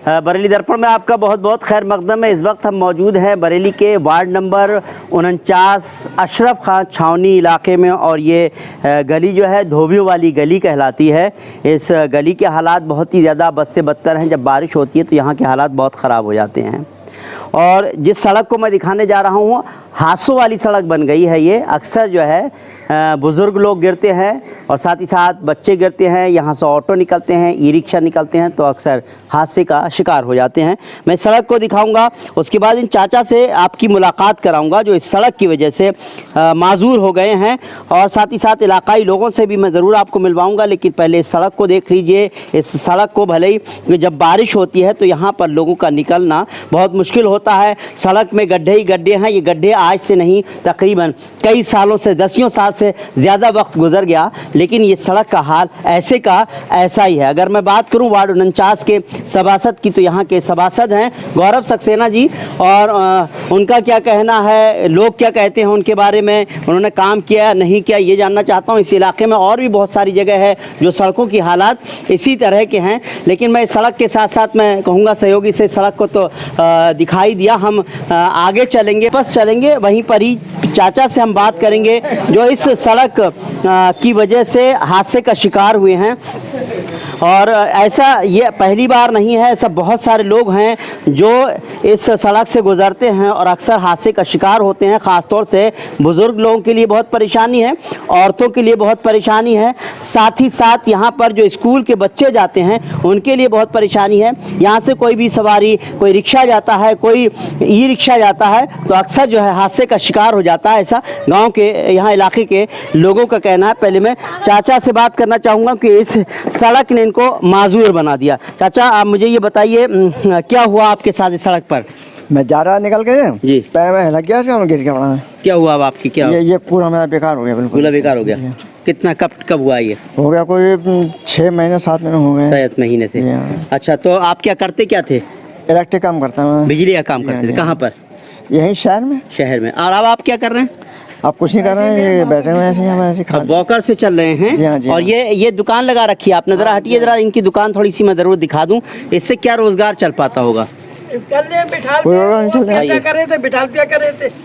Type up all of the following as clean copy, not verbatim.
बरेली दर्पण में आपका बहुत बहुत खैर मकदम है। इस वक्त हम मौजूद हैं बरेली के वार्ड नंबर 49 अशरफ खान छावनी इलाके में, और ये गली जो है धोबियों वाली गली कहलाती है। इस गली के हालात बहुत ही ज़्यादा बद से बदतर हैं। जब बारिश होती है तो यहाँ के हालात बहुत ख़राब हो जाते हैं। और जिस सड़क को मैं दिखाने जा रहा हूँ हादसों वाली सड़क बन गई है ये। अक्सर जो है बुज़ुर्ग लोग गिरते हैं और साथ ही साथ बच्चे गिरते हैं। यहाँ से ऑटो निकलते हैं, ई रिक्शा निकलते हैं, तो अक्सर हादसे का शिकार हो जाते हैं। मैं सड़क को दिखाऊंगा, उसके बाद इन चाचा से आपकी मुलाकात कराऊंगा जो इस सड़क की वजह से माजूर हो गए हैं, और साथ ही साथ इलाकाई लोगों से भी मैं ज़रूर आपको मिलवाऊंगा। लेकिन पहले इस सड़क को देख लीजिए। इस सड़क को भले ही जब बारिश होती है तो यहाँ पर लोगों का निकलना बहुत मुश्किल होता है। सड़क में गड्ढे ही गड्ढे हैं। ये गड्ढे आज से नहीं, तकरीबन कई सालों से, दसियों साल से ज़्यादा वक्त गुजर गया, लेकिन ये सड़क का हाल ऐसे का ऐसा ही है। अगर मैं बात करूं वार्ड 49 के सभासद की, तो यहाँ के सभासद हैं गौरव सक्सेना जी, और उनका क्या कहना है, लोग क्या कहते हैं उनके बारे में, उन्होंने काम किया नहीं किया, ये जानना चाहता हूँ। इस इलाके में और भी बहुत सारी जगह है जो सड़कों की हालात इसी तरह के हैं। लेकिन मैं सड़क के साथ साथ मैं कहूँगा सहयोगी से सड़क को तो दिखाई दिया, हम आगे चलेंगे, बस चलेंगे, वहीं पर ही चाचा से हम बात करेंगे जो इस सड़क की वजह से हादसे का शिकार हुए हैं। और ऐसा ये पहली बार नहीं है, ऐसा बहुत सारे लोग हैं जो इस सड़क से गुजरते हैं और अक्सर हादसे का शिकार होते हैं। ख़ासतौर से बुज़ुर्ग लोगों के लिए बहुत परेशानी है, औरतों के लिए बहुत परेशानी है, साथ ही साथ यहाँ पर जो स्कूल के बच्चे जाते हैं उनके लिए बहुत परेशानी है। यहाँ से कोई भी सवारी, कोई रिक्शा जाता है, कोई ई रिक्शा जाता है, तो अक्सर जो है हादसे का शिकार हो जाता है। ऐसा गाँव के, यहाँ इलाके के लोगों का कहना है। पहले मैं चाचा से बात करना चाहूँगा कि इस सड़क ने इनको माजूर बना दिया। चाचा, आप मुझे ये बताइए क्या हुआ आपके साथ इस सड़क पर? मैं जा रहा निकल के जी, पैर में लग गया, गिर के पड़ा। क्या हुआ अब आपकी? क्या ये पूरा मेरा बेकार हो गया, बिल्कुल पूरा बेकार हो गया। कितना कब हुआ ये? हो गया कोई 6 महीने 7 महीने हो गए। 7 महीने से। अच्छा, तो आप क्या करते क्या थे? इलेक्ट्रिक काम करता मैं। बिजली का काम करते थे? कहाँ पर? यहीं शहर में। शहर में। और अब आप क्या कर रहे हैं? आप कुछ नहीं कर रहे हैं, ये बैठे हुए हैं ऐसे वॉकर से चल रहे हैं। जी हाँ, जी और ये दुकान लगा रखी है आपने, जरा हटिए, जरा इनकी दुकान थोड़ी सी मैं जरूर दिखा दूं। इससे क्या रोजगार चल पाता होगा?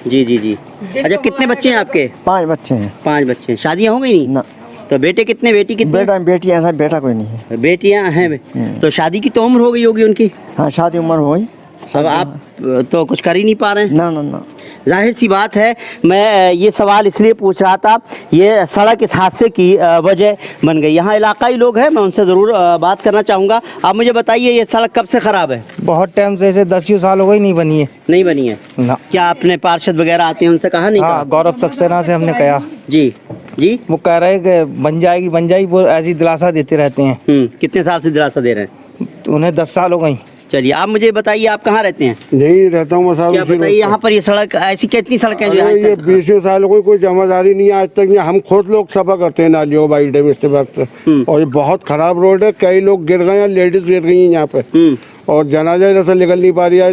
जी जी जी। अच्छा, कितने बच्चे हैं आपके? 5 बच्चे हैं। 5 बच्चे हैं। शादियाँ हो गई नहीं ना? तो बेटे कितने, बेटी कितने? बेटी ऐसा बेटा कोई नहीं है। बेटियाँ हैं। तो शादी की तो उम्र हो गई होगी उनकी? हाँ, शादी उम्र हो गई। अब आप तो कुछ कर ही नहीं पा रहे हैं? ना। जाहिर सी बात है। मैं ये सवाल इसलिए पूछ रहा था, ये सड़क इस हादसे की वजह बन गई। यहाँ इलाकाई लोग हैं, मैं उनसे ज़रूर बात करना चाहूँगा। आप मुझे बताइए ये सड़क कब से ख़राब है? बहुत टाइम से, ऐसे 10 साल हो गई, नहीं बनी है। नहीं बनी है ना? क्या आपने पार्षद वगैरह आते हैं उनसे कहा नहीं? हाँ, गौरव सक्सेना से हमने कहा। जी जी। वो कह रहे हैं कि बन जाएगी, वो ऐसी दिलासा देते रहते हैं। कितने साल से दिलासा दे रहे हैं? तो उन्हें 10 साल हो गई। चलिए, आप मुझे बताइए आप कहाँ रहते हैं? नहीं रहता हूँ मैं। क्या बताइए यहाँ पर ये सड़क, ऐसी कितनी सड़कें जो हैं? ये 20 साल कोई जमादारी नहीं है आज तक। हम खुद लोग सफा करते हैं नालियों बाई डैम इस वक्त, और ये बहुत खराब रोड है। कई लोग गिर गए हैं, लेडीज गिर गई हैं यहाँ पे, और जनाजा इधर से निकल नहीं पा रही है।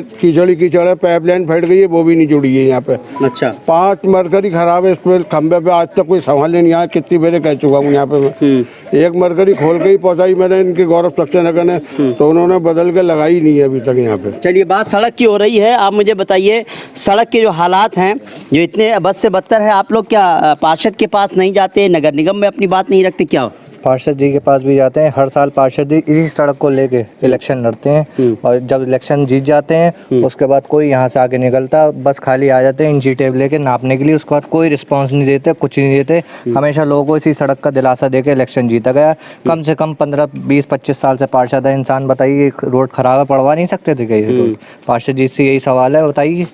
कीचड़ है, पाइपलाइन फट गई है, वो भी नहीं जुड़ी है यहाँ पे। अच्छा। 5 मरकरी खराब है इस पे, खंबे पे आज तक कोई संभाले नहीं आया। कितनी बार कह चुका हूँ यहाँ पे मैं। एक मरकरी खोल के ही पहुँचाई मैंने इनके गौरव सक्सेना ने, तो उन्होंने बदल के लगाई नहीं है अभी तक यहाँ पे। चलिए, बात सड़क की हो रही है। आप मुझे बताइए सड़क के जो हालात हैं, जो इतने बद से बदतर है, आप लोग क्या पार्षद के पास नहीं जाते, नगर निगम में अपनी बात नहीं रखते क्या? पार्षद जी के पास भी जाते हैं। हर साल पार्षद जी इसी सड़क को लेके इलेक्शन लड़ते हैं, और जब इलेक्शन जीत जाते हैं उसके बाद कोई यहाँ से आगे निकलता, बस खाली आ जाते हैं इंची टेप लेके नापने के लिए। उसके बाद कोई रिस्पांस नहीं देते, कुछ नहीं देते। हमेशा लोगों को इसी सड़क का दिलासा देके इलेक्शन जीता गया। कम से कम 15, 20, 25 साल से पार्षद है। इंसान बताइए, रोड खराब है, पढ़वा नहीं सकते थे कहीं? पार्षद जी से यही सवाल है, बताइए।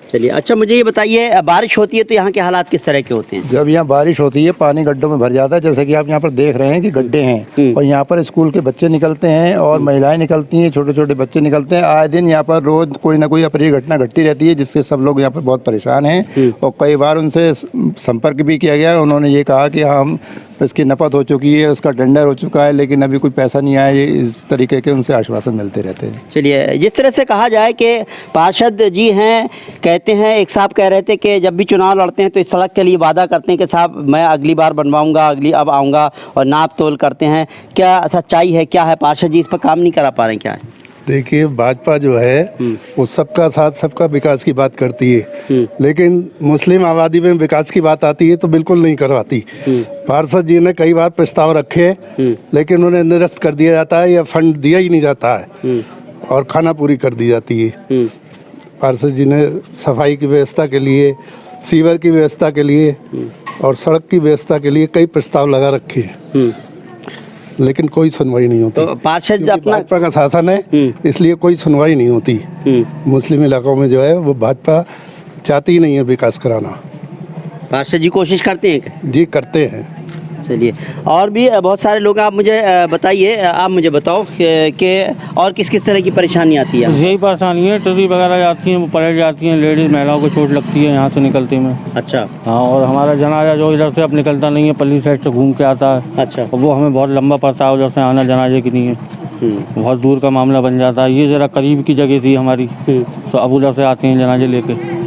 चलिए, अच्छा मुझे ये बताइए, बारिश होती है तो यहाँ के हालात किस तरह के होते हैं? जब यहाँ बारिश होती है पानी गड्ढों में भर जाता है, जैसे कि आप यहाँ पर देख रहे हैं कि गड्ढे हैं, और यहाँ पर स्कूल के बच्चे निकलते हैं और महिलाएं निकलती हैं, छोटे छोटे बच्चे निकलते हैं। आए दिन यहाँ पर रोज कोई ना कोई अप्रिय घटना घटती रहती है, जिससे सब लोग यहाँ पर बहुत परेशान हैं। और कई बार उनसे संपर्क भी किया गया। उन्होंने ये कहा कि हम इसकी नपत हो चुकी है, उसका टेंडर हो चुका है, लेकिन अभी कोई पैसा नहीं आया। इस तरीके के उनसे आश्वासन मिलते रहते हैं। चलिए, जिस तरह से कहा जाए कि पार्षद जी हैं, कहते हैं, एक साहब कह रहे थे कि जब भी चुनाव लड़ते हैं तो इस सड़क के लिए वादा करते हैं कि साहब मैं अगली बार बनवाऊंगा, अब आऊँगा, और नाप तोल करते हैं। क्या सच्चाई है, क्या है? पार्षद जी इस पर काम नहीं करा पा रहे हैं, क्या है? देखिए भाजपा जो है वो सबका साथ सबका विकास की बात करती है, लेकिन मुस्लिम आबादी में विकास की बात आती है तो बिल्कुल नहीं करवाती। पार्षद जी ने कई बार प्रस्ताव रखे, लेकिन उन्हें निरस्त कर दिया जाता है या फंड दिया ही नहीं जाता है और खाना पूरी कर दी जाती है। पार्षद जी ने सफाई की व्यवस्था के लिए, सीवर की व्यवस्था के लिए और सड़क की व्यवस्था के लिए कई प्रस्ताव लगा रखे हैं, लेकिन कोई सुनवाई नहीं होती। तो पार्षद अपना भाजपा का शासन है, इसलिए कोई सुनवाई नहीं होती। मुस्लिम इलाकों में जो है वो भाजपा चाहती ही नहीं है विकास कराना। पार्षद जी कोशिश करते हैं क्या? जी करते हैं। चलिए, और भी बहुत सारे लोग, आप मुझे बताइए, आप मुझे बताओ कि और किस किस तरह की परेशानी आती है? यही परेशानी है, ट्रॉली वगैरह जाती हैं, वो पलट जाती हैं, लेडीज़ महिलाओं को चोट लगती है यहाँ से निकलते में। अच्छा। हाँ, और हमारा जनाजा जो इधर से अब निकलता नहीं है, पल्ली साइड से घूम के आता है। अच्छा। और वो हमें बहुत लंबा पड़ता है उधर से आना जनाजे के लिए, बहुत दूर का मामला बन जाता है। ये ज़रा करीब की जगह थी हमारी, तो अब उधर से आते हैं जनाजे लेके।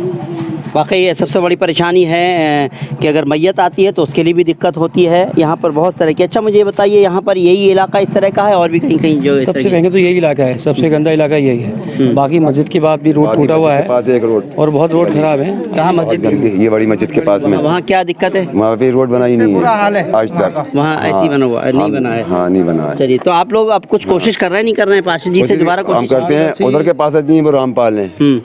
वाकई ये सबसे बड़ी परेशानी है कि अगर मैयत आती है तो उसके लिए भी दिक्कत होती है। यहाँ पर बहुत तरह की। अच्छा, मुझे ये बताइए, यहाँ पर यही इलाका इस तरह का है और भी कहीं कहीं जो सबसे महंगा तो यही इलाका है, सबसे गंदा इलाका यही है। बाकी मस्जिद के बाद भी रोड टूटा हुआ है, पास एक रोड और बहुत रोड खराब है। कहाँ मस्जिद? ये बड़ी मस्जिद के पास में। वहाँ क्या दिक्कत है? वहाँ पे रोड बना ही नहीं है आज तक। वहाँ ऐसी बना हुआ नहीं बना है? हाँ, नहीं बना है। चलिए, तो आप लोग अब कुछ कोशिश कर रहे हैं, नहीं कर रहे हैं? पार्षद जी से दोबारा हम कोशिश करते हैं। उधर के पास जी वो रामपाल है,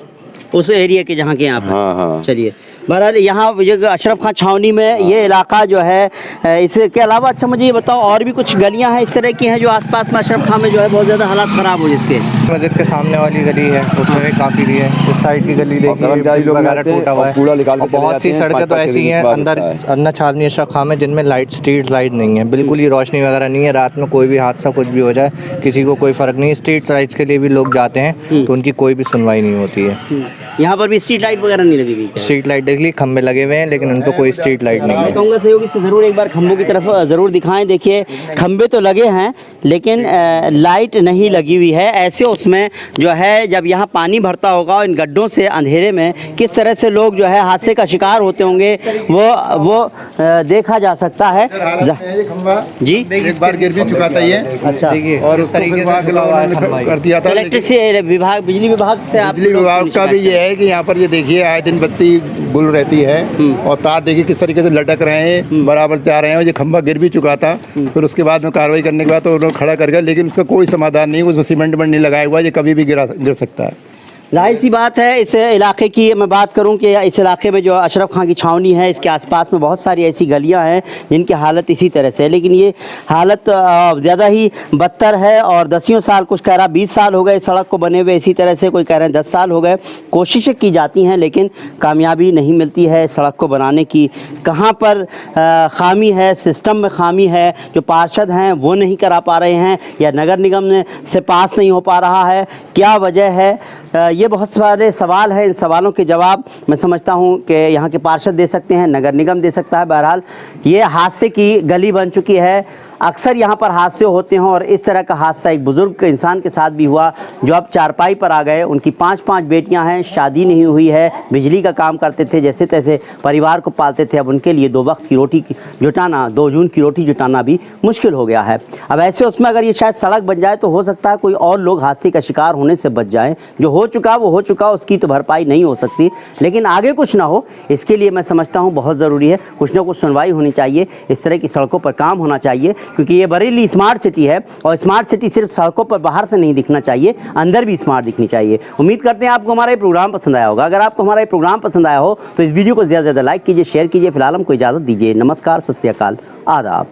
उस एरिया के जहाँ के यहाँ पर। हाँ हाँ। चलिए, बहरहाल यहाँ अशरफ खां छावनी में ये इलाका जो है, इसके अलावा अच्छा मुझे ये बताओ, और भी कुछ गलियाँ हैं इस तरह की हैं जो आसपास में अशरफ खां में जो है बहुत ज़्यादा हालात ख़राब हो जिसके? मस्जिद के सामने वाली गली है, उसमें भी काफ़ी है। इस साइड की गली देखिए वगैरह टूटा हुआ है। और बहुत सी सड़कें तो ऐसी हैं अंदर छावनी अशरफ खां में जिनमें लाइट, स्ट्रीट लाइट नहीं है, बिल्कुल ही रोशनी वगैरह नहीं है। रात में कोई भी हादसा कुछ भी हो जाए किसी को कोई फ़र्क नहीं है। स्ट्रीट लाइट्स के लिए भी लोग जाते हैं तो उनकी कोई भी सुनवाई नहीं होती है। यहाँ पर भी स्ट्रीट लाइट वगैरह नहीं लगी हुई? स्ट्रीट लाइट देख ली, खंबे लगे हुए हैं, लेकिन उन पर कोई स्ट्रीट लाइट नहीं मैं है। कहूँगा सहयोगी से ज़रूर एक बार खंभों की तरफ ज़रूर दिखाएं। देखिए, खंबे तो लगे हैं लेकिन लाइट नहीं लगी हुई है। ऐसे उसमें जो है जब यहाँ पानी भरता होगा इन गड्ढों से अंधेरे में किस तरह से लोग जो है हादसे का शिकार होते होंगे वो देखा जा सकता है। जी, एक बार गिर भी चुका था ये। अच्छा। और उसको कर दिया था। इलेक्ट्रिक से विभाग, बिजली विभाग से आप बिजली विभाग का भी ये है कि यहाँ पर ये देखिए आए दिन बत्ती गुल रहती है और तार देखिए किस तरीके से लटक रहे हैं, बराबर जा रहे हैं। ये खंभा गिर भी चुका था, फिर उसके बाद में कार्रवाई करने के बाद तो उन्होंने खड़ा कर गया, लेकिन उसका कोई समाधान नहीं, उसमें सीमेंट नहीं लगाया हुआ, ये कभी भी गिर सकता है। जाहिर सी बात है, इस इलाके की मैं बात करूं कि इस इलाके में जो अशरफ खां की छावनी है, इसके आसपास में बहुत सारी ऐसी गलियां हैं जिनकी हालत इसी तरह से है, लेकिन ये हालत ज़्यादा ही बदतर है। और 10 साल, कुछ कह रहा 20 साल हो गए सड़क को बने हुए, इसी तरह से कोई कह रहे हैं 10 साल हो गए। कोशिशें की जाती हैं लेकिन कामयाबी नहीं मिलती है सड़क को बनाने की। कहाँ पर खामी है, सिस्टम में खामी है, जो पार्षद हैं वो नहीं करा पा रहे हैं या नगर निगम से पास नहीं हो पा रहा है, क्या वजह है? ये बहुत सारे सवाल हैं। इन सवालों के जवाब मैं समझता हूँ कि यहाँ के पार्षद दे सकते हैं, नगर निगम दे सकता है। बहरहाल ये हादसे की गली बन चुकी है। अक्सर यहाँ पर हादसे होते हैं और इस तरह का हादसा एक बुज़ुर्ग इंसान के साथ भी हुआ जो अब चारपाई पर आ गए। उनकी 5 बेटियां हैं, शादी नहीं हुई है, बिजली का काम करते थे, जैसे तैसे परिवार को पालते थे। अब उनके लिए 2 वक्त की रोटी जुटाना, 2 जून की रोटी जुटाना भी मुश्किल हो गया है। अब ऐसे उसमें अगर ये शायद सड़क बन जाए तो हो सकता है कोई और लोग हादसे का शिकार होने से बच जाएँ। जो हो चुका वो हो चुका, उसकी तो भरपाई नहीं हो सकती, लेकिन आगे कुछ ना हो इसके लिए मैं समझता हूँ बहुत ज़रूरी है कुछ ना कुछ सुनवाई होनी चाहिए। इस तरह की सड़कों पर काम होना चाहिए, क्योंकि ये बरेली स्मार्ट सिटी है और स्मार्ट सिटी सिर्फ सड़कों पर बाहर से नहीं दिखना चाहिए, अंदर भी स्मार्ट दिखनी चाहिए। उम्मीद करते हैं आपको हमारा ये प्रोग्राम पसंद आया होगा। अगर आपको हमारा ये प्रोग्राम पसंद आया हो तो इस वीडियो को ज़्यादा से ज़्यादा लाइक कीजिए, शेयर कीजिए। फिलहाल हमको इजाज़त दीजिए। नमस्कार, सत श्री अकाल, आदाब।